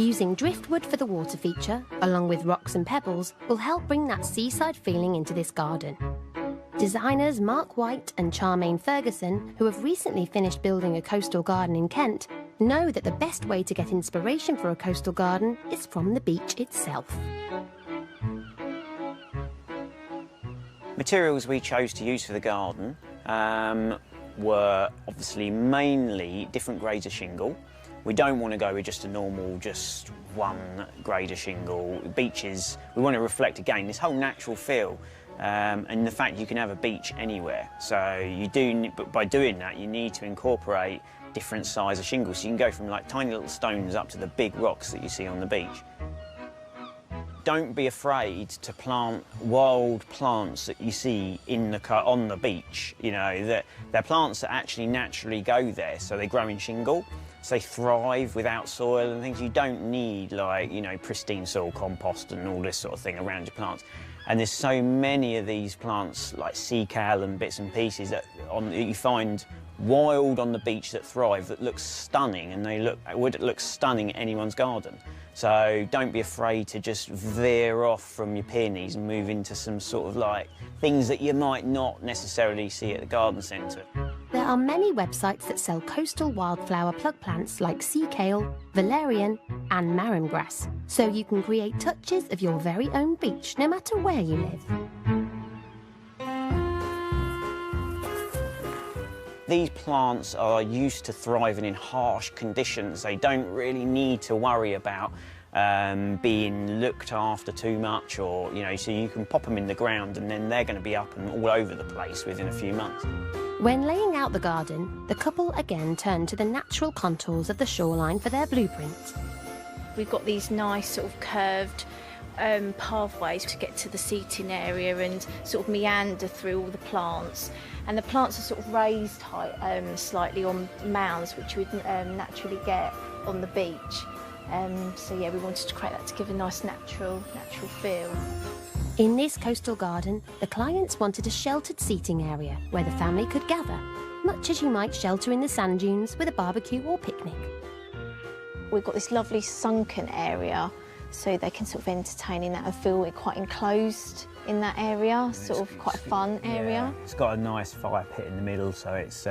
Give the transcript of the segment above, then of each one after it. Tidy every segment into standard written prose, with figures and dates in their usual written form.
Using driftwood for the water feature, along with rocks and pebbles, will help bring that seaside feeling into this garden. Designers Mark Whyte and Charmaine Ferguson, who have recently finished building a coastal garden in Kent, know that the best way to get inspiration for a coastal garden is from the beach itself. Materials we chose to use for the garden were obviously mainly different grades of shingle. We don't want to go with just a normal, just one grade of shingle. Beaches, we want to reflect again this whole natural feel and the fact you can have a beach anywhere. So you do, but by doing that, you need to incorporate different size of shingles. So you can go from like tiny little stones up to the big rocks that you see on the beach. Don't be afraid to plant wild plants that you see on the beach. You know, they're plants that actually naturally go there, so they grow in shingle, so they thrive without soil and things. You don't need, like, you know, pristine soil, compost and all this sort of thing around your plants. And there's so many of these plants, like sea kale and bits and pieces, that you find wild on the beach that thrive, that look stunning, and would look stunning in anyone's garden. So don't be afraid to just veer off from your peonies and move into some sort of like things that you might not necessarily see at the garden centre. There are many websites that sell coastal wildflower plug plants like sea kale, valerian and marram grass, so you can create touches of your very own beach no matter where you live. These plants are used to thriving in harsh conditions. They don't really need to worry about being looked after too much, or, you know, so you can pop them in the ground and then they're going to be up and all over the place within a few months. When laying out the garden, the couple again turned to the natural contours of the shoreline for their blueprint. We've got these nice sort of curved pathways to get to the seating area and sort of meander through all the plants. And the plants are sort of raised height slightly on mounds, which you would naturally get on the beach. So yeah, we wanted to create that to give a nice natural feel. In this coastal garden, the clients wanted a sheltered seating area where the family could gather, much as you might shelter in the sand dunes with a barbecue or picnic. We've got this lovely sunken area, so they can sort of entertain in that and feel quite enclosed in that area, sort of quite a fun area. Yeah, it's got a nice fire pit in the middle, so it's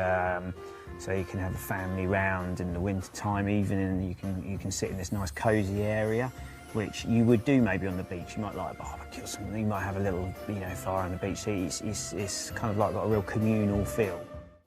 so you can have a family round in the winter time even, and you can sit in this nice cosy area, which you would do maybe on the beach. You might like a barbecue or something. You might have a little, you know, fire on the beach. So it's kind of like got a real communal feel.